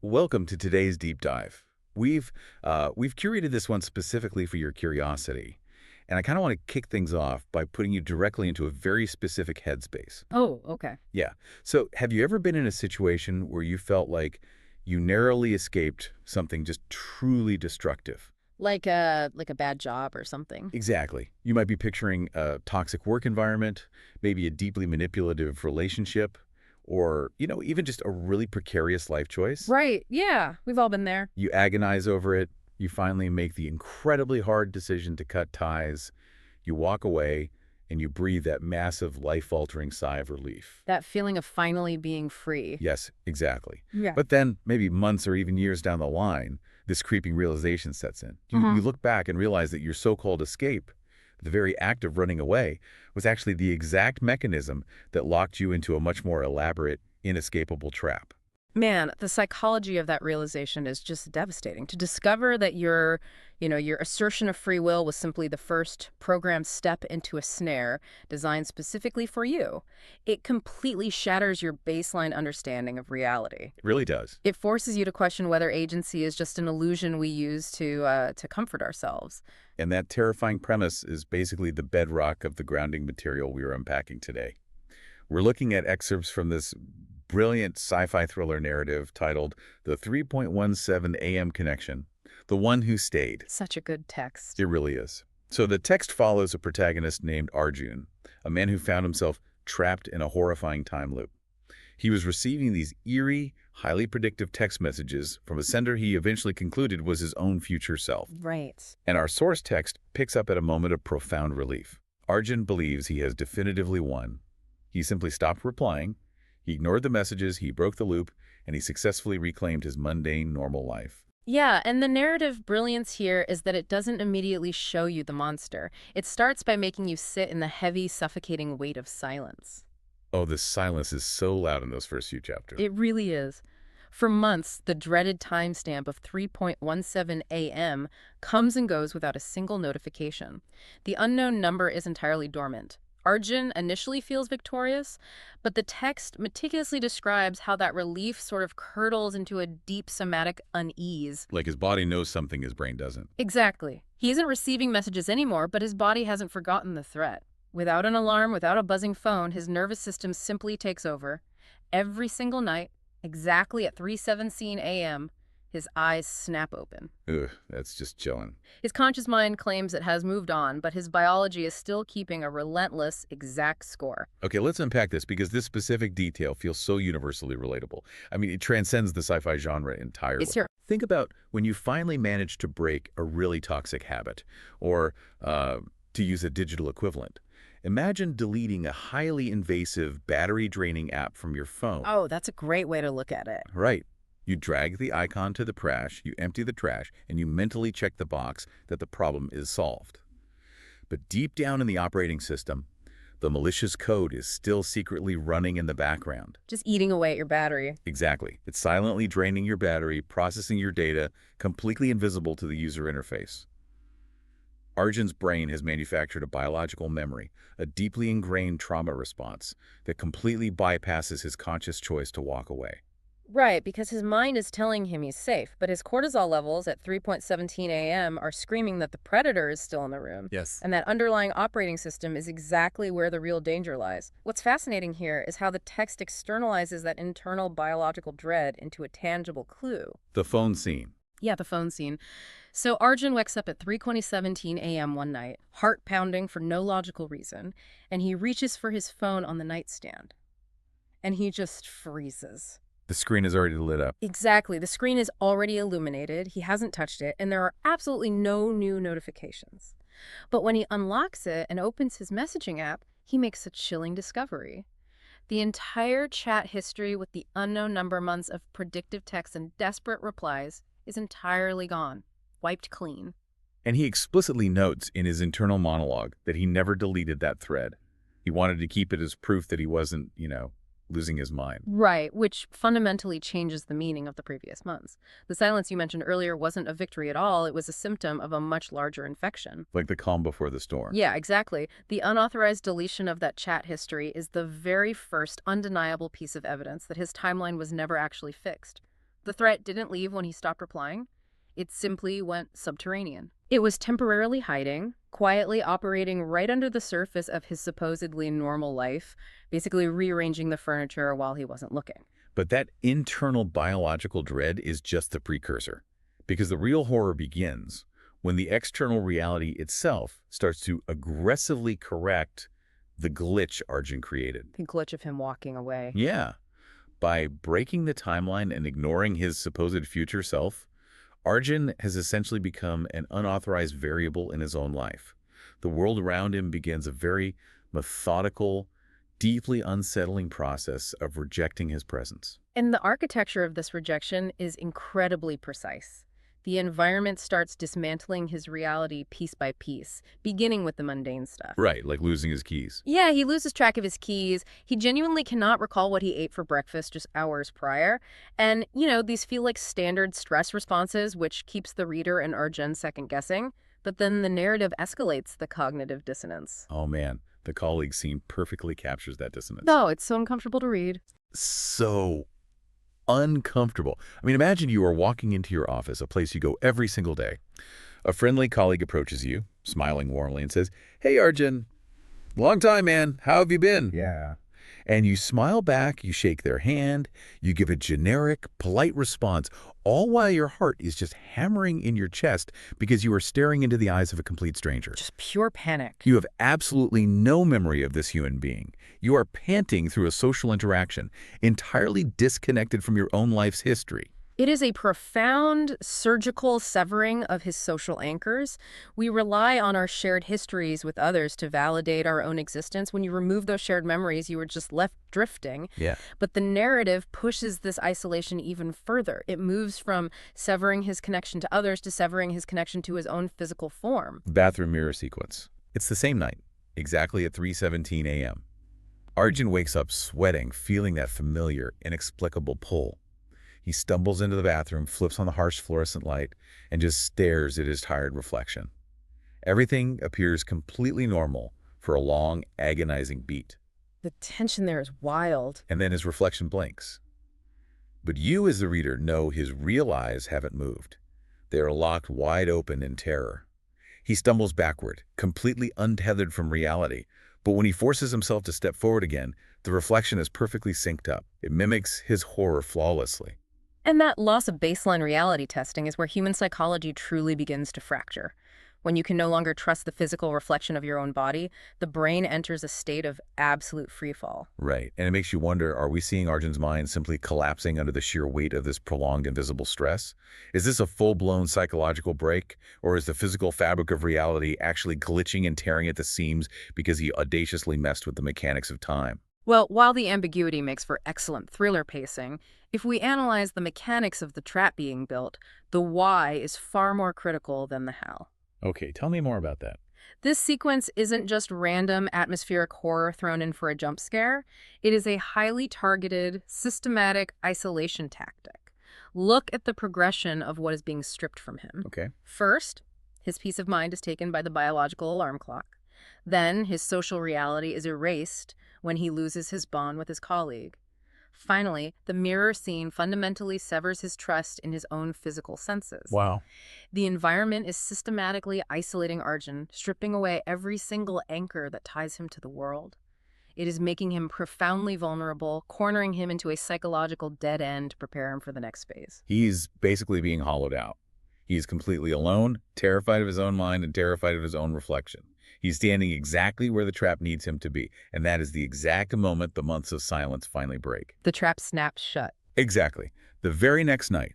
Welcome to today's deep dive. We've curated this one specifically for your curiosity, and I kind of want to kick things off by putting you directly into a very specific headspace. Oh, okay. Yeah. So, have you ever been in a situation where you felt like you narrowly escaped something just truly destructive? Like a bad job or something. Exactly. You might be picturing a toxic work environment, maybe a deeply manipulative relationship, or, even just a really precarious life choice. Right. Yeah, we've all been there. You agonize over it. You finally make the incredibly hard decision to cut ties. You walk away and you breathe that massive life-altering sigh of relief. That feeling of finally being free. Yes, exactly. Yeah. But then, maybe months or even years down the line, this creeping realization sets in. You, hmm you look back and realize that your so-called escape, the very act of running away, was actually the exact mechanism that locked you into a much more elaborate, inescapable trap. Man, the psychology of that realization is just devastating. To discover that your assertion of free will was simply the first programmed step into a snare designed specifically for you. It completely shatters your baseline understanding of reality. It really does. It forces you to question whether agency is just an illusion we use to comfort ourselves. And that terrifying premise is basically the bedrock of the grounding material we are unpacking today. We're looking at excerpts from this brilliant sci-fi thriller narrative titled The 3.17 AM Connection, The One Who Stayed. Such a good text. It really is. So the text follows a protagonist named Arjun, a man who found himself trapped in a horrifying time loop. He was receiving these eerie, highly predictive text messages from a sender he eventually concluded was his own future self. Right. And our source text picks up at a moment of profound relief. Arjun believes he has definitively won. He simply stopped replying, he ignored the messages, he broke the loop, and he successfully reclaimed his mundane, normal life. Yeah, and the narrative brilliance here is that it doesn't immediately show you the monster. It starts by making you sit in the heavy, suffocating weight of silence. Oh, the silence is so loud in those first few chapters. It really is. For months, the dreaded timestamp of 3.17 a.m. comes and goes without a single notification. The unknown number is entirely dormant. Arjun initially feels victorious, but the text meticulously describes how that relief sort of curdles into a deep somatic unease. Like his body knows something his brain doesn't. Exactly. He isn't receiving messages anymore, but his body hasn't forgotten the threat. Without an alarm, without a buzzing phone, his nervous system simply takes over. Every single night, exactly at 3:17 a.m., his eyes snap open. Ugh, that's just chilling. His conscious mind claims it has moved on, but his biology is still keeping a relentless, exact score. Okay, let's unpack this because this specific detail feels so universally relatable. I mean, it transcends the sci-fi genre entirely. It's here. Think about when you finally manage to break a really toxic habit, or to use a digital equivalent. Imagine deleting a highly invasive, battery-draining app from your phone. Oh, that's a great way to look at it. Right. You drag the icon to the trash, you empty the trash, and you mentally check the box that the problem is solved. But deep down in the operating system, the malicious code is still secretly running in the background. Just eating away at your battery. Exactly. It's silently draining your battery, processing your data, completely invisible to the user interface. Arjun's brain has manufactured a biological memory, a deeply ingrained trauma response that completely bypasses his conscious choice to walk away. Right, because his mind is telling him he's safe, but his cortisol levels at 3.17 a.m. are screaming that the predator is still in the room. Yes. And that underlying operating system is exactly where the real danger lies. What's fascinating here is how the text externalizes that internal biological dread into a tangible clue. The phone scene. Yeah, the phone scene. So Arjun wakes up at 3:17 a.m. one night, heart pounding for no logical reason, and he reaches for his phone on the nightstand. And he just freezes. The screen is already lit up. Exactly. The screen is already illuminated. He hasn't touched it, and there are absolutely no new notifications. But when he unlocks it and opens his messaging app, he makes a chilling discovery. The entire chat history with the unknown number months of predictive texts and desperate replies is entirely gone, wiped clean. And he explicitly notes in his internal monologue that he never deleted that thread. He wanted to keep it as proof that he wasn't, losing his mind. Right, which fundamentally changes the meaning of the previous months. The silence you mentioned earlier wasn't a victory at all. It was a symptom of a much larger infection. Like the calm before the storm. Yeah, exactly. The unauthorized deletion of that chat history is the very first undeniable piece of evidence that his timeline was never actually fixed. The threat didn't leave when he stopped replying. It simply went subterranean. It was temporarily hiding, quietly operating right under the surface of his supposedly normal life, basically rearranging the furniture while he wasn't looking. But that internal biological dread is just the precursor, because the real horror begins when the external reality itself starts to aggressively correct the glitch Arjun created. The glitch of him walking away. Yeah. By breaking the timeline and ignoring his supposed future self, Arjun has essentially become an unauthorized variable in his own life. The world around him begins a very methodical, deeply unsettling process of rejecting his presence. And the architecture of this rejection is incredibly precise. The environment starts dismantling his reality piece by piece, beginning with the mundane stuff. Right, like losing his keys. Yeah, he loses track of his keys. He genuinely cannot recall what he ate for breakfast just hours prior. And, these feel like standard stress responses, which keeps the reader and Arjun second-guessing. But then the narrative escalates the cognitive dissonance. Oh man, the colleague scene perfectly captures that dissonance. No, it's so uncomfortable to read. So uncomfortable. I mean, imagine you are walking into your office, a place you go every single day. A friendly colleague approaches you, smiling warmly, and says, "Hey, Arjun, long time, man. How have you been?" Yeah. And you smile back, you shake their hand, you give a generic, polite response, all while your heart is just hammering in your chest because you are staring into the eyes of a complete stranger. Just pure panic. You have absolutely no memory of this human being. You are panting through a social interaction, entirely disconnected from your own life's history. It is a profound surgical severing of his social anchors. We rely on our shared histories with others to validate our own existence. When you remove those shared memories, you are just left drifting. Yeah. But the narrative pushes this isolation even further. It moves from severing his connection to others to severing his connection to his own physical form. Bathroom mirror sequence. It's the same night, exactly at 3:17 a.m. Arjun wakes up sweating, feeling that familiar, inexplicable pull. He stumbles into the bathroom, flips on the harsh fluorescent light, and just stares at his tired reflection. Everything appears completely normal for a long, agonizing beat. The tension there is wild. And then his reflection blinks. But you, as the reader, know his real eyes haven't moved. They are locked wide open in terror. He stumbles backward, completely untethered from reality. But when he forces himself to step forward again, the reflection is perfectly synced up. It mimics his horror flawlessly. And that loss of baseline reality testing is where human psychology truly begins to fracture. When you can no longer trust the physical reflection of your own body, the brain enters a state of absolute freefall. Right. And it makes you wonder, are we seeing Arjun's mind simply collapsing under the sheer weight of this prolonged invisible stress? Is this a full-blown psychological break? Or is the physical fabric of reality actually glitching and tearing at the seams because he audaciously messed with the mechanics of time? Well, while the ambiguity makes for excellent thriller pacing, if we analyze the mechanics of the trap being built, the why is far more critical than the how. Okay, tell me more about that. This sequence isn't just random atmospheric horror thrown in for a jump scare. It is a highly targeted, systematic isolation tactic. Look at the progression of what is being stripped from him. Okay. First, his peace of mind is taken by the biological alarm clock. Then, his social reality is erased when he loses his bond with his colleague. Finally, the mirror scene fundamentally severs his trust in his own physical senses. Wow. The environment is systematically isolating Arjun, stripping away every single anchor that ties him to the world. It is making him profoundly vulnerable, cornering him into a psychological dead end to prepare him for the next phase. He's basically being hollowed out. He's completely alone, terrified of his own mind, and terrified of his own reflection. He's standing exactly where the trap needs him to be, and that is the exact moment the months of silence finally break. The trap snaps shut. Exactly. The very next night,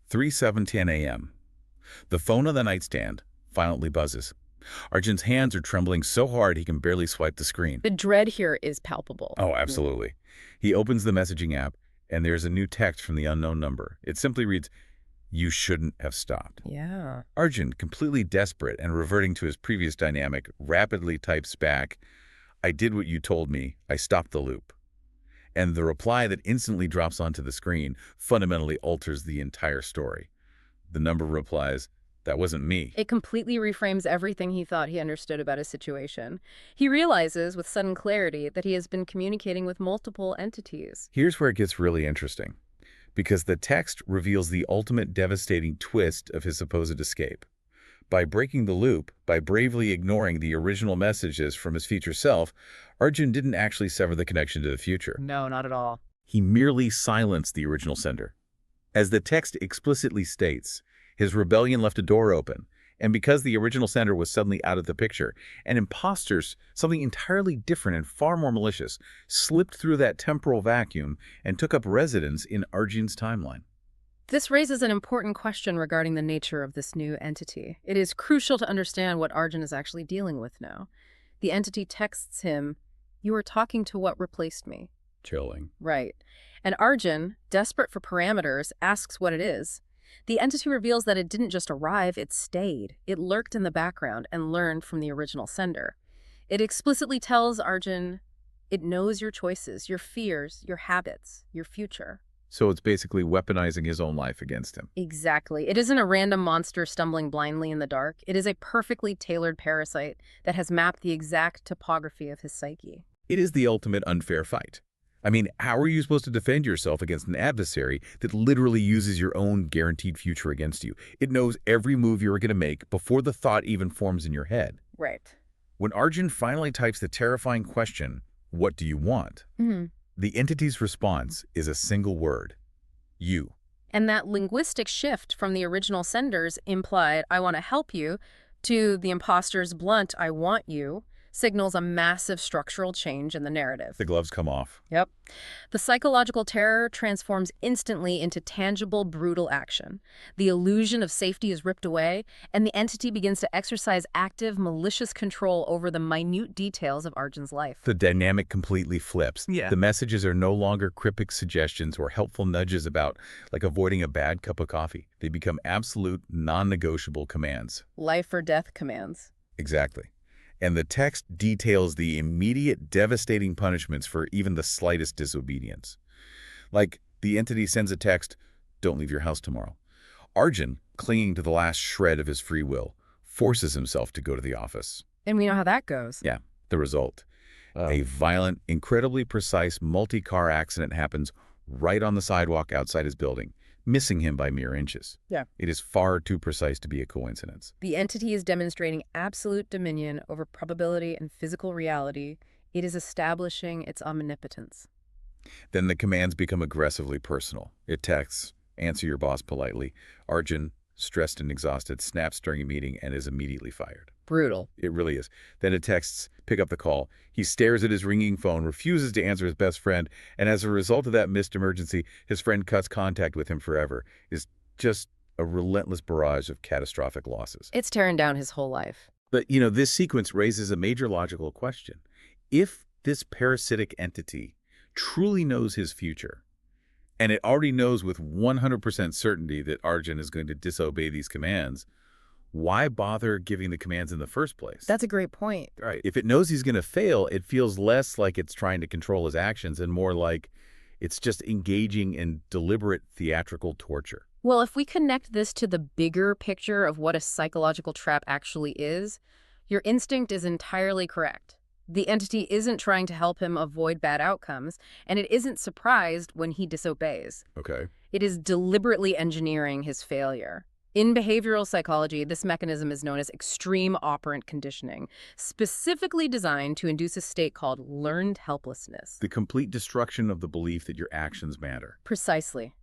3:10 a.m., the phone on the nightstand violently buzzes. Arjun's hands are trembling so hard he can barely swipe the screen. The dread here is palpable. Oh, absolutely. He opens the messaging app, and there's a new text from the unknown number. It simply reads, "You shouldn't have stopped." Yeah. Arjun, completely desperate and reverting to his previous dynamic, rapidly types back, "I did what you told me. I stopped the loop." And the reply that instantly drops onto the screen fundamentally alters the entire story. The number replies, "That wasn't me." It completely reframes everything he thought he understood about his situation. He realizes with sudden clarity that he has been communicating with multiple entities. Here's where it gets really interesting. because the text reveals the ultimate devastating twist of his supposed escape. By breaking the loop, by bravely ignoring the original messages from his future self, Arjun didn't actually sever the connection to the future. No, not at all. He merely silenced the original sender. As the text explicitly states, his rebellion left a door open, and because the original sender was suddenly out of the picture, and imposters, something entirely different and far more malicious, slipped through that temporal vacuum and took up residence in Arjun's timeline. This raises an important question regarding the nature of this new entity. It is crucial to understand what Arjun is actually dealing with now. The entity texts him, "You are talking to what replaced me." Chilling. Right. And Arjun, desperate for parameters, asks what it is. The entity reveals that it didn't just arrive, it stayed. It lurked in the background and learned from the original sender. It explicitly tells Arjun, it knows your choices, your fears, your habits, your future. So it's basically weaponizing his own life against him. Exactly. It isn't a random monster stumbling blindly in the dark. It is a perfectly tailored parasite that has mapped the exact topography of his psyche. It is the ultimate unfair fight. I mean, how are you supposed to defend yourself against an adversary that literally uses your own guaranteed future against you? It knows every move you're going to make before the thought even forms in your head. Right. When Arjun finally types the terrifying question, "What do you want?" the entity's response is a single word: you. And that linguistic shift from the original sender's implied, "I want to help you," to the imposter's blunt, "I want you," signals a massive structural change in the narrative. The gloves come off. Yep. The psychological terror transforms instantly into tangible, brutal action. The illusion of safety is ripped away, and the entity begins to exercise active, malicious control over the minute details of Arjun's life. The dynamic completely flips. Yeah. The messages are no longer cryptic suggestions or helpful nudges about, like, avoiding a bad cup of coffee. They become absolute, non-negotiable commands. Life or death commands. Exactly. And the text details the immediate devastating punishments for even the slightest disobedience. Like, the entity sends a text, "Don't leave your house tomorrow." Arjun, clinging to the last shred of his free will, forces himself to go to the office. And we know how that goes. Yeah, the result. A violent, incredibly precise multi-car accident happens right on the sidewalk outside his building, missing him by mere inches. Yeah. It is far too precise to be a coincidence. The entity is demonstrating absolute dominion over probability and physical reality. It is establishing its omnipotence. Then the commands become aggressively personal. It texts, "Answer your boss politely." Arjun, stressed and exhausted, snaps during a meeting and is immediately fired. Brutal. It really is. Then it texts, "Pick up the call." He stares at his ringing phone, refuses to answer his best friend, and as a result of that missed emergency, his friend cuts contact with him forever. It's just a relentless barrage of catastrophic losses. It's tearing down his whole life. But, this sequence raises a major logical question. If this parasitic entity truly knows his future, and it already knows with 100% certainty that Arjun is going to disobey these commands, why bother giving the commands in the first place? That's a great point. Right. If it knows he's going to fail, it feels less like it's trying to control his actions and more like it's just engaging in deliberate theatrical torture. Well, if we connect this to the bigger picture of what a psychological trap actually is, your instinct is entirely correct. The entity isn't trying to help him avoid bad outcomes, and it isn't surprised when he disobeys. Okay. It is deliberately engineering his failure. In behavioral psychology, this mechanism is known as extreme operant conditioning, specifically designed to induce a state called learned helplessness. The complete destruction of the belief that your actions matter. Precisely.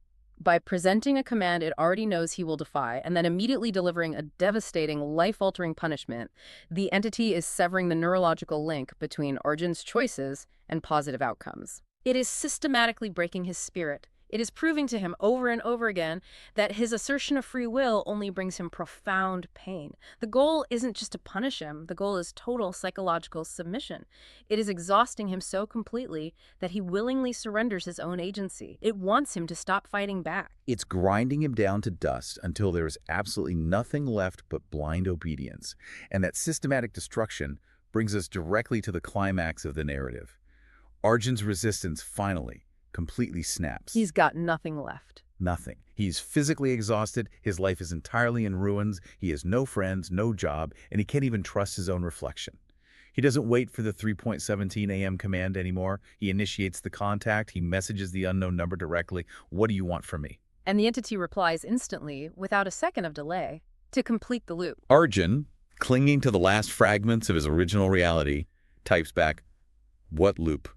By presenting a command it already knows he will defy and then immediately delivering a devastating, life-altering punishment, the entity is severing the neurological link between Arjun's choices and positive outcomes. It is systematically breaking his spirit. It is proving to him over and over again that his assertion of free will only brings him profound pain. The goal isn't just to punish him. The goal is total psychological submission. It is exhausting him so completely that he willingly surrenders his own agency. It wants him to stop fighting back. It's grinding him down to dust until there is absolutely nothing left but blind obedience. And that systematic destruction brings us directly to the climax of the narrative. Arjun's resistance finally completely snaps. He's got nothing left. Nothing. He's physically exhausted, his life is entirely in ruins, he has no friends, no job, and he can't even trust his own reflection. He doesn't wait for the 3:17 a.m. command anymore. He initiates the contact. He messages the unknown number directly. What do you want from me? And the entity replies instantly, without a second of delay, to complete the loop. Arjun, clinging to the last fragments of his original reality, types back, "What loop?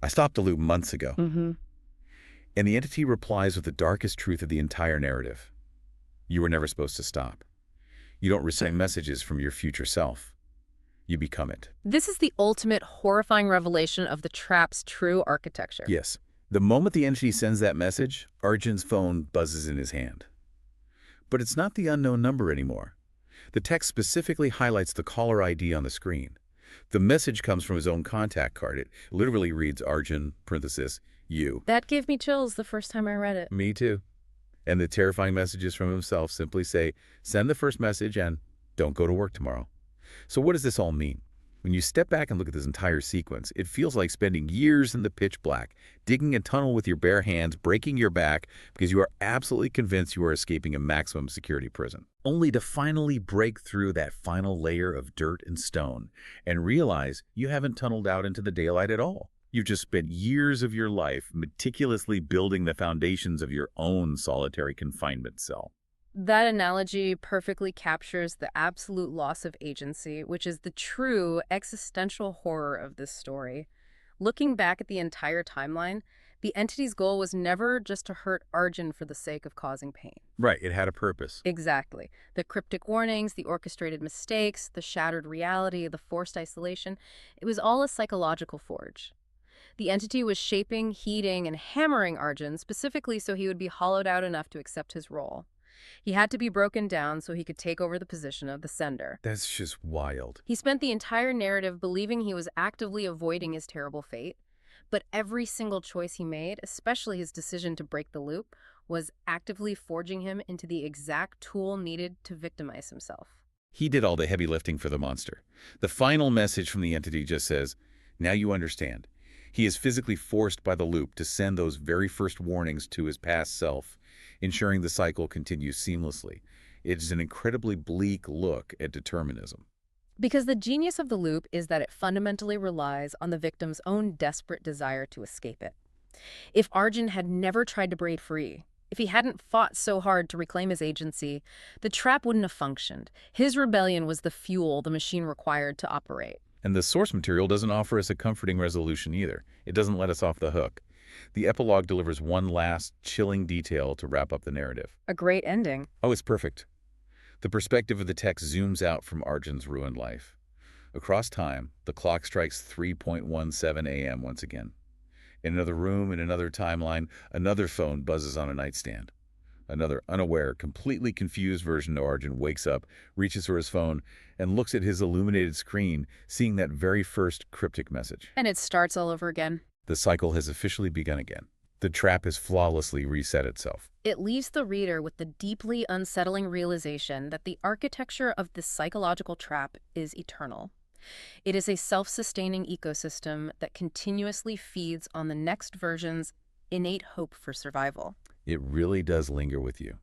I stopped the loop months ago." And the entity replies with the darkest truth of the entire narrative. You were never supposed to stop. You don't receive messages from your future self. You become it. This is the ultimate horrifying revelation of the trap's true architecture. Yes. The moment the entity sends that message, Arjun's phone buzzes in his hand. But it's not the unknown number anymore. The text specifically highlights the caller ID on the screen. The message comes from his own contact card. It literally reads Arjun, parenthesis, you. That gave me chills the first time I read it. Me too. And the terrifying messages from himself simply say, send the first message and don't go to work tomorrow. So what does this all mean? When you step back and look at this entire sequence, it feels like spending years in the pitch black, digging a tunnel with your bare hands, breaking your back because you are absolutely convinced you are escaping a maximum security prison, only to finally break through that final layer of dirt and stone and realize you haven't tunneled out into the daylight at all. You've just spent years of your life meticulously building the foundations of your own solitary confinement cell. That analogy perfectly captures the absolute loss of agency, which is the true existential horror of this story. Looking back at the entire timeline, the entity's goal was never just to hurt Arjun for the sake of causing pain. Right, it had a purpose. Exactly. The cryptic warnings, the orchestrated mistakes, the shattered reality, the forced isolation, it was all a psychological forge. The entity was shaping, heating, and hammering Arjun specifically so he would be hollowed out enough to accept his role. He had to be broken down so he could take over the position of the sender. That's just wild. He spent the entire narrative believing he was actively avoiding his terrible fate, but every single choice he made, especially his decision to break the loop, was actively forging him into the exact tool needed to victimize himself. He did all the heavy lifting for the monster. The final message from the entity just says, now you understand. He is physically forced by the loop to send those very first warnings to his past self, ensuring the cycle continues seamlessly. It is an incredibly bleak look at determinism. Because the genius of the loop is that it fundamentally relies on the victim's own desperate desire to escape it. If Arjun had never tried to break free, if he hadn't fought so hard to reclaim his agency, the trap wouldn't have functioned. His rebellion was the fuel the machine required to operate. And the source material doesn't offer us a comforting resolution either. It doesn't let us off the hook. The epilogue delivers one last, chilling detail to wrap up the narrative. A great ending. Oh, it's perfect. The perspective of the text zooms out from Arjun's ruined life. Across time, the clock strikes 3:17 a.m. once again. In another room, in another timeline, another phone buzzes on a nightstand. Another unaware, completely confused version of Arjun wakes up, reaches for his phone, and looks at his illuminated screen, seeing that very first cryptic message. And it starts all over again. The cycle has officially begun again. The trap has flawlessly reset itself. It leaves the reader with the deeply unsettling realization that the architecture of this psychological trap is eternal. It is a self-sustaining ecosystem that continuously feeds on the next version's innate hope for survival. It really does linger with you.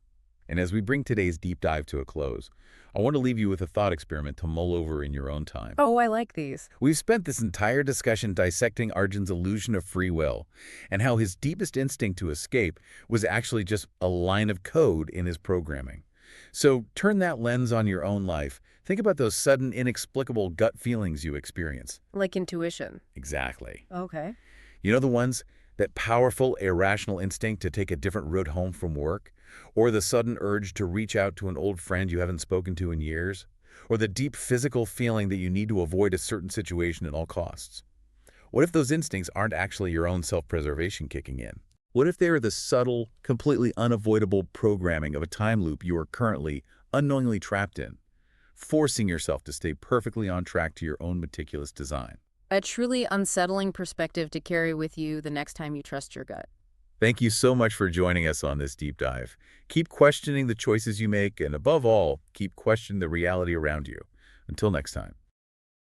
And as we bring today's deep dive to a close, I want to leave you with a thought experiment to mull over in your own time. Oh, I like these. We've spent this entire discussion dissecting Arjun's illusion of free will and how his deepest instinct to escape was actually just a line of code in his programming. So turn that lens on your own life. Think about those sudden, inexplicable gut feelings you experience. Like intuition. Exactly. Okay. You know the ones? That powerful, irrational instinct to take a different route home from work? Or the sudden urge to reach out to an old friend you haven't spoken to in years? Or the deep physical feeling that you need to avoid a certain situation at all costs? What if those instincts aren't actually your own self-preservation kicking in? What if they are the subtle, completely unavoidable programming of a time loop you are currently unknowingly trapped in, forcing yourself to stay perfectly on track to your own meticulous design? A truly unsettling perspective to carry with you the next time you trust your gut. Thank you so much for joining us on this deep dive. Keep questioning the choices you make, and above all, keep questioning the reality around you. Until next time.